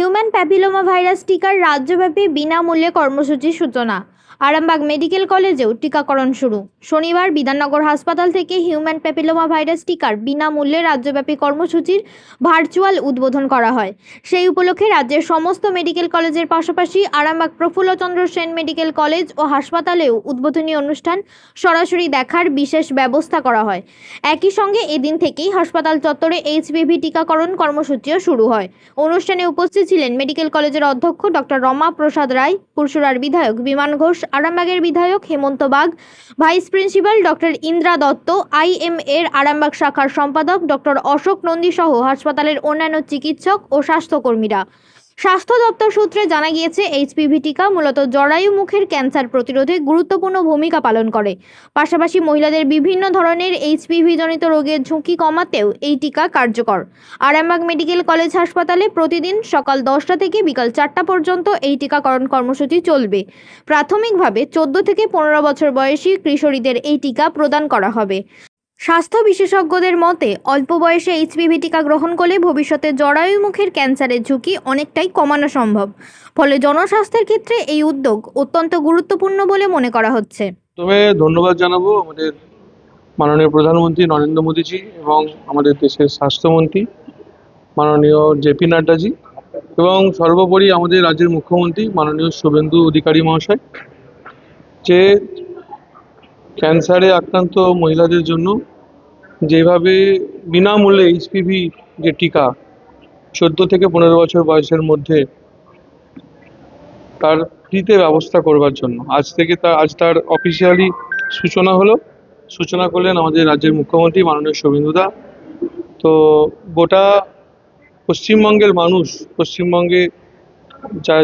Human papilloma virus টিকার রাজ্যব্যাপী বিনামূল্যে কর্মসূচির সূচনা। আরামবাগ মেডিকেল কলেজেও টিকাকরণ শুরু। শনিবার বিধাননগর হাসপাতাল থেকে হিউম্যান প্যাপিলোমা ভাইরাস টিকার বিনামূল্যে রাজ্যব্যাপী কর্মসূচির ভার্চুয়াল উদ্বোধন করা হয়। সেই উপলক্ষে রাজ্যের সমস্ত মেডিকেল কলেজের পাশাপাশি আরামবাগ প্রফুল্লচন্দ্র সেন মেডিকেল কলেজ ও হাসপাতালেও উদ্বোধনী অনুষ্ঠান সরাসরি দেখার বিশেষ ব্যবস্থা করা হয়। একই সঙ্গে এদিন থেকেই হাসপাতাল চত্বরে এইচপিভি টিকাকরণ কর্মসূচিও শুরু হয়। অনুষ্ঠানে উপস্থিত ছিলেন মেডিকেল কলেজের অধ্যক্ষ ডক্টর রমা প্রসাদ রায়, পুরসুরার বিধায়ক বিমান ঘোষ, আরামবাগের বিধায়ক Hemanta Bag, vice principal doctor Indra Dutta, IM এর আরামবাগ শাখার সম্পাদক ডক্টর অশোক নন্দী সহ হাসপাতালের অন্যান্য চিকিৎসক ও স্বাস্থ্যকর্মীরা। স্বাস্থ্য দপ্তর সূত্রে জানা গিয়েছে, এইচপিভি টিকা মূলত জরায়ু মুখের ক্যান্সার প্রতিরোধে গুরুত্বপূর্ণ ভূমিকা পালন করে। পাশাপাশি মহিলাদের বিভিন্ন ধরনের এইচপিভি জনিত রোগের ঝুঁকি কমাতেও এই টিকা কার্যকর। আরামবাগ মেডিকেল কলেজ হাসপাতালে প্রতিদিন সকাল 10টা থেকে বিকাল 4টা পর্যন্ত এই টিকাকরণ কর্মসূচি চলবে। প্রাথমিকভাবে 14 থেকে 15 বছর বয়সী কিশোরীদের এই টিকা প্রদান করা হবে। স্বাস্থ্য বিশেষজ্ঞদের মতে, অল্প বয়সে এইচপিভি টিকা গ্রহণ করলে ভবিষ্যতে জরায়ু মুখের ক্যান্সারের ঝুঁকি অনেকটাই কমানো সম্ভব। ফলে জনস্বাস্থ্যের ক্ষেত্রে এই উদ্যোগ অত্যন্ত গুরুত্বপূর্ণ বলে মনে করা হচ্ছে। তবে ধন্যবাদ জানাবো আমাদের মাননীয় প্রধানমন্ত্রী নরেন্দ্র মোদীজি এবং আমাদের দেশের স্বাস্থ্যমন্ত্রী মাননীয় জেপি নাড্ডাজি এবং সর্বোপরি আমাদের রাজ্যের মুখ্যমন্ত্রী মাননীয় শুভেন্দু অধিকারী মহাশয়, যে ক্যান্সারে আক্রান্ত মহিলাদের জন্য যেভাবে বিনামূল্যে এইচপিভি যে টিকা 14 থেকে 15 বছর বয়সের মধ্যে তার ফ্রিতে ব্যবস্থা করবার জন্য আজ তার অফিসিয়ালি সূচনা করলেন আমাদের রাজ্যের মুখ্যমন্ত্রী মাননীয় শুভেন্দুদা। তো গোটা পশ্চিমবঙ্গের মানুষ, পশ্চিমবঙ্গে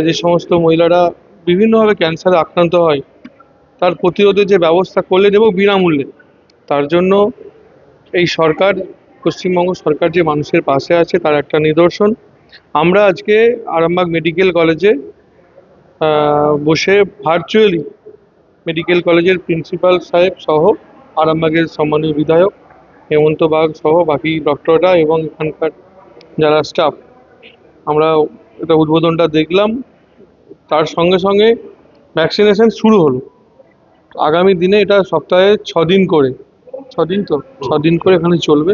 যে সমস্ত মহিলারা বিভিন্নভাবে ক্যান্সারে আক্রান্ত হয় তার প্রতিরোধে যে ব্যবস্থা করলেন এবং বিনামূল্যে, তার জন্য এই সরকার, পশ্চিমবঙ্গ সরকার যে মানুষের পাশে আছে তার একটা নিদর্শন। আমরা আজকে আরামবাগ মেডিকেল কলেজে বসে ভার্চুয়ালি মেডিকেল কলেজের প্রিন্সিপাল সাহেব সহ আরামবাগের সম্মানীয় বিধায়ক হেমন্ত বাগ সহ বাকি ডক্টররা এবং এখানকার যারা স্টাফ, আমরা এটা উদ্বোধনটা দেখলাম। তার সঙ্গে সঙ্গে ভ্যাকসিনেশন শুরু হলো। আগামী দিনে এটা সপ্তাহে 6 দিন করে এখানে চলবে।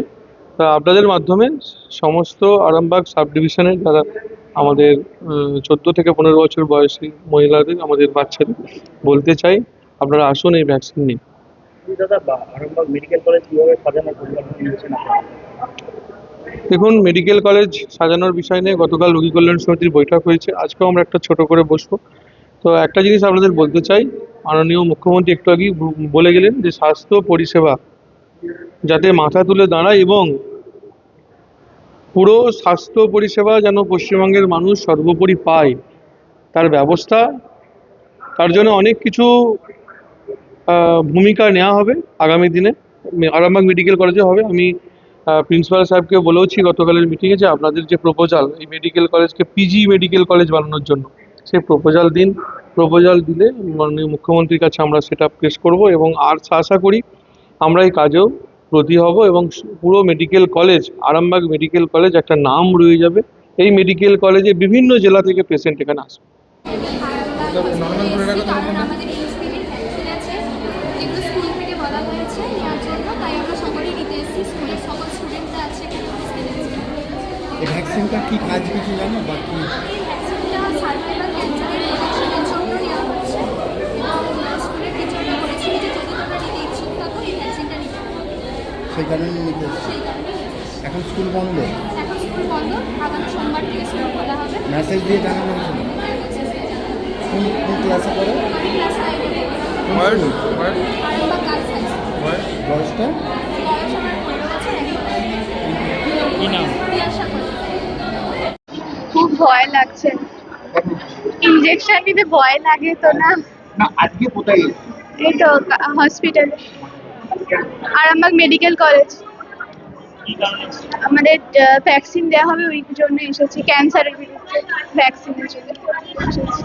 তা আপনাদের মাধ্যমে সমস্ত আরামবাগ সাব ডিভিশনের যারা আমাদের 14 থেকে 15 বছর বয়সী মহিলাদের, আমাদের বাচ্চাদের বলতে চাই, আপনারা আসুন এই ভ্যাকসিন নিন। দেখুন, মেডিকেল কলেজ সাজানোর বিষয় নিয়ে গতকাল রোগী কল্যাণ সমিতির বৈঠক হয়েছে, আজকেও আমরা একটা ছোট করে বসবো। তো একটা জিনিস আপনাদের বলতে চাই, মাননীয় মুখ্যমন্ত্রী একটু আগেই বলে গেলেন যে স্বাস্থ্য পরিষেবা যাতে মাথা তুলে দাঁড়ায় এবং পুরো স্বাস্থ্য পরিষেবা যেন পশ্চিমবঙ্গের মানুষ সর্বোপরি পায় তার ব্যবস্থা, তার জন্য অনেক কিছু ভূমিকা নেওয়া হবে আগামী দিনে আরামবাগ মেডিকেল কলেজে হবে। আমি প্রিন্সিপাল সাহেবকে বলেওছি গতকালের মিটিংয়ে যে আপনাদের যে প্রপোজাল, এই মেডিকেল কলেজকে পিজি মেডিকেল কলেজ বানানোর জন্য, সেই প্রপোজাল দিন। প্রপোজাল দিলে মাননীয় মুখ্যমন্ত্রীর কাছে আমরা সেটা পেশ করব এবং আশা করি আমরা এই কাজেও ব্রতী হব এবং পুরো medical college, Arambagh medical college একটা নাম রয়ে যাবে। এই মেডিকেল কলেজে বিভিন্ন জেলা থেকে পেশেন্ট এখানে আসবে। ভ্যাকসিনটা কি কাজ কিছু জানো? বাকি সেই কারণে নিতে এসেছি। এখন স্কুল বন্ধ, আগামী সোমবার থেকে স্কুল খোলা হবে। মেসেজ দিয়ে জানানো হয়েছিল। কোন ক্লাসে পড়ে? বয়সটা? খুব ভয় লাগছে, ইনজেকশন নিতে ভয় লাগে তো না। আজকে কোথায়? এই তো হসপিটালে, আরামবাগ মেডিকেল কলেজ। আমাদের ভ্যাকসিন দেওয়া হবে, ওই জন্য এসেছি, ক্যান্সারের বিরুদ্ধে ভ্যাকসিনের জন্য এসেছি।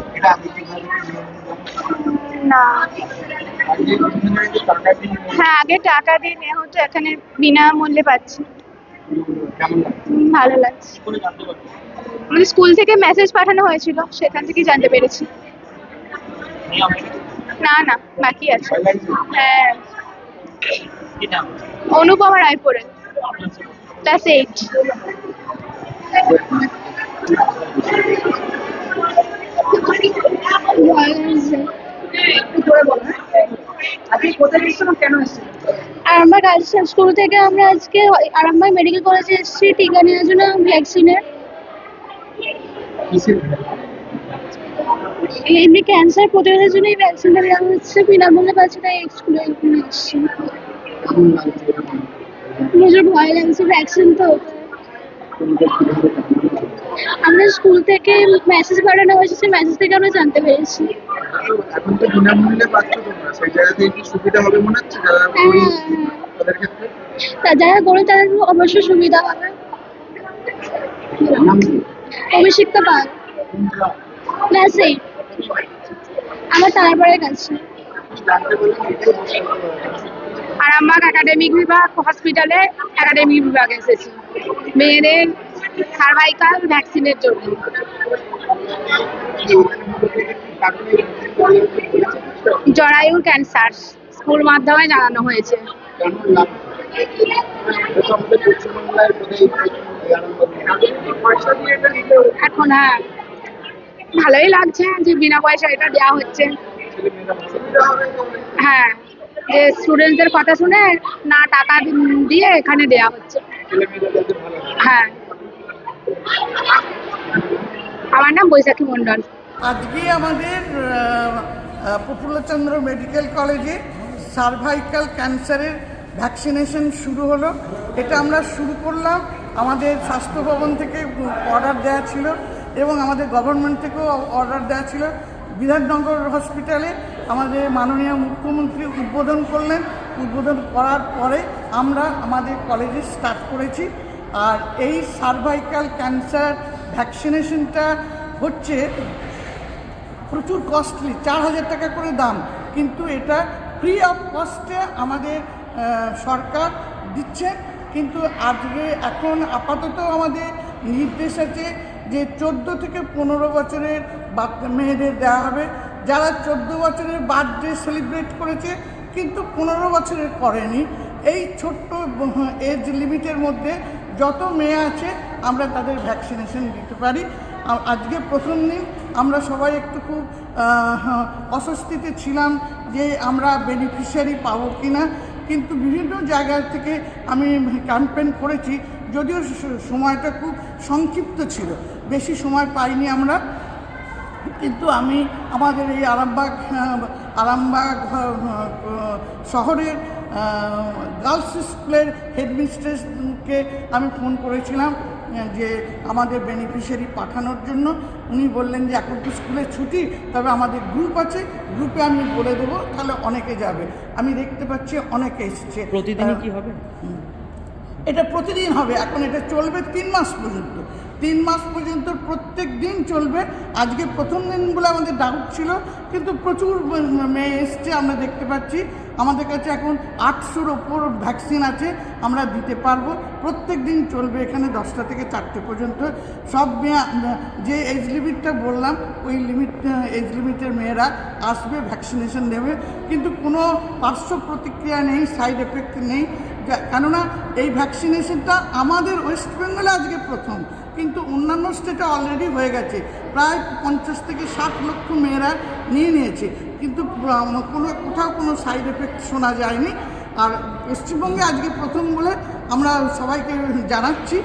না, হ্যাঁ আগে টাকা দিয়ে নেওয়া হতো, এখানে বিনামূল্যে পাচ্ছি। ভালো লাগছে। আমাদের স্কুল থেকে মেসেজ পাঠানো হয়েছিল, সেখান থেকেই জানতে পেরেছি। না না, বাকি আছে। হ্যাঁ, অনুপমা রায়পুরের, ক্লাস 8। আরামবাগ গার্লস স্কুল থেকে আমরা আজকে আরামবাগ মেডিকেল কলেজে এসেছি টিকা নেওয়ার জন্য ভ্যাকসিনের। এমনি ক্যান্সার প্রতিরোধের জন্য এই ভ্যাকসিনটা দেওয়া হচ্ছে, বিনামূল্যে পাচ্ছি, তাই স্কুলে এসেছি। প্রচুর ভয় লাগছে, ভ্যাকসিন তো। আমরা স্কুল থেকে মেসেজ পাঠানো হয়েছে, সেই মেসেজ থেকে আমরা জানতে পেরেছি। এখন তো বিনামূল্যে পাচ্ছ তোমরা, সেই জায়গা থেকে কি সুবিধা হবে মনে হচ্ছে যারা গরিব তাদের ক্ষেত্রে? যারা গরিব তাদের অবশ্যই সুবিধা হবে। অভিষিক্ত পাল, ক্লাস 8, আমার তারপরে কাছে। আরামবাগ একাডেমিক বিভাগ হসপিটালে একাডেমিক বিভাগে এসেছি মেয়েদের সার্ভাইকাল ভ্যাকসিনের জন্য। জরায়ুর ক্যান্সার স্কুল মাধ্যমে জানানো হয়েছে। এখন হ্যাঁ, ভালোই লাগছে যে বিনা পয়সা এটা দেওয়া হচ্ছে। হ্যাঁ, যে স্টুডেন্টদের কথা শুনে না টাকা দিয়ে এখানে দেওয়া হচ্ছে। হ্যাঁ, আমার নাম বৈশাখী মণ্ডল। আজকে আমাদের প্রফুল্লচন্দ্র মেডিকেল কলেজে সার্ভাইকাল ক্যান্সারের ভ্যাকসিনেশন শুরু হলো। এটা আমরা শুরু করলাম, আমাদের স্বাস্থ্য ভবন থেকে অর্ডার দেওয়া ছিল এবং আমাদের গভর্নমেন্ট থেকেও অর্ডার দেওয়া ছিল। বিধাননগর হসপিটালে আমাদের মাননীয় মুখ্যমন্ত্রী উদ্বোধন করলেন। উদ্বোধন করার পরে আমরা আমাদের কলেজে স্টার্ট করেছি। আর এই সার্ভাইকাল ক্যান্সার ভ্যাকসিনেশনটা হচ্ছে প্রচুর কস্টলি, 4,000 টাকা করে দাম, কিন্তু এটা ফ্রি অফ কস্টে আমাদের সরকার দিচ্ছে। কিন্তু আজকে এখন আপাতত আমাদের নির্দেশ আছে যে 14 থেকে 15 বছরের মেয়েদের দেওয়া হবে। যারা 14 বছরের বার্থডে সেলিব্রেট করেছে কিন্তু 15 বছরের করেনি, এই ছোট্ট এজ লিমিটের মধ্যে যত মেয়ে আছে আমরা তাদের ভ্যাকসিনেশন দিতে পারি। আজকে প্রথম দিন আমরা সবাই একটু খুব অস্বস্তিতে ছিলাম যে আমরা বেনিফিশিয়ারি পাবো কি না, কিন্তু বিভিন্ন জায়গা থেকে আমি ক্যাম্পেইন করেছি, যদিও সময়টা খুব সংক্ষিপ্ত ছিল, বেশি সময় পাইনি আমরা। কিন্তু আমি আমাদের এই আরামবাগ শহরের গার্লস স্কুলের হেডমিস্ট্রেসকে আমি ফোন করেছিলাম যে আমাদের বেনিফিশিয়ারি পাঠানোর জন্য। উনি বললেন যে এখন তো স্কুলে ছুটি, তবে আমাদের গ্রুপ আছে, গ্রুপে আমি বলে দেবো, তাহলে অনেকে যাবে। আমি দেখতে পাচ্ছি অনেকে এসছে। প্রতিদিনই কি হবে? এটা প্রতিদিন হবে, এখন এটা চলবে 3 মাস পর্যন্ত। 3 মাস পর্যন্ত প্রত্যেক দিন চলবে। আজকে প্রথম দিন বলে আমাদের ডাউট ছিল, কিন্তু প্রচুর মেয়ে এসছে, আমরা দেখতে পাচ্ছি। আমাদের কাছে এখন 800-র ওপর ভ্যাকসিন আছে, আমরা দিতে পারবো। প্রত্যেক দিন চলবে এখানে 10টা থেকে 4টে পর্যন্ত। সব মেয়ে যে এজ লিমিটটা বললাম ওই এজ লিমিটের মেয়েরা আসবে, ভ্যাকসিনেশন নেবে, কিন্তু কোনো পার্শ্ব প্রতিক্রিয়া নেই, সাইড এফেক্ট নেই। কেননা এই ভ্যাকসিনেশনটা আমাদের ওয়েস্ট বেঙ্গলে আজকে প্রথম, কিন্তু অন্যান্য স্টেটে অলরেডি হয়ে গেছে। প্রায় 50 থেকে 60 লক্ষ মেয়েরা নিয়েছে, কিন্তু কোথাও কোনো সাইড এফেক্ট শোনা যায়নি। আর পশ্চিমবঙ্গে আজকে প্রথম বলে আমরা সবাইকে জানাচ্ছি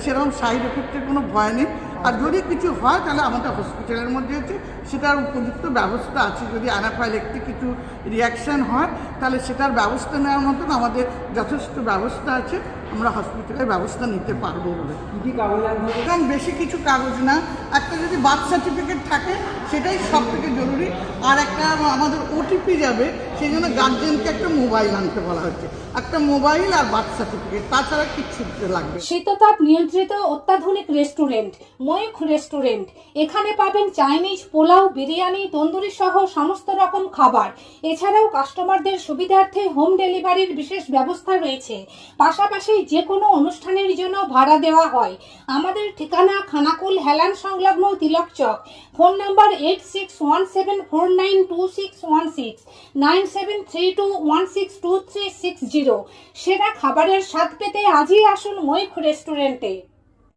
সেরকম সাইড এফেক্টের কোনো ভয় নেই। আর যদি কিছু হয় তাহলে আমাদের হসপিটালের মধ্যে আছে, সেটার উপযুক্ত ব্যবস্থা আছে। যদি অ্যানাফাইল্যাক্টিক কিছু রিয়াকশান হয় তাহলে সেটার ব্যবস্থা নেওয়ার মতন আমাদের যথেষ্ট ব্যবস্থা আছে, আমরা হসপিটালের ব্যবস্থা নিতে পারবো বলে। কী কাগজ লাগবে? কারণ বেশি কিছু কাগজ না, একটা যদি বার্থ সার্টিফিকেট থাকে সেটাই সব থেকে জরুরি। আর একটা আমাদের ওটিপি যাবে, সেই জন্য গার্জেনকে একটা মোবাইল আনতে বলা হচ্ছে, একটা মোবাইল আর বার্থ সার্টিফিকেট, তাছাড়া কিচ্ছু লাগবে। শীততাপ নিয়ন্ত্রিত অত্যাধুনিক রেস্টুরেন্ট ময়ূখ রেস্টুরেন্ট। এখানে পাবেন চাইনিজ, পোলাও, বিরিয়ানি, তন্দুরি সহ সমস্ত রকম খাবার। এছাড়াও কাস্টমারদের সুবিধার্থে হোম ডেলিভারির বিশেষ ব্যবস্থা রয়েছে। পাশাপাশি যে কোনো অনুষ্ঠানের জন্য ভাড়া দেওয়া হয়। আমাদের ঠিকানা খানাকুল হেলান সংলগ্ন তিলক চক। Phone number 8617492616 9732162360। সেরা খাবারের স্বাদ পেতে আজই আসুন ময়ূখ রেস্টুরেন্টে।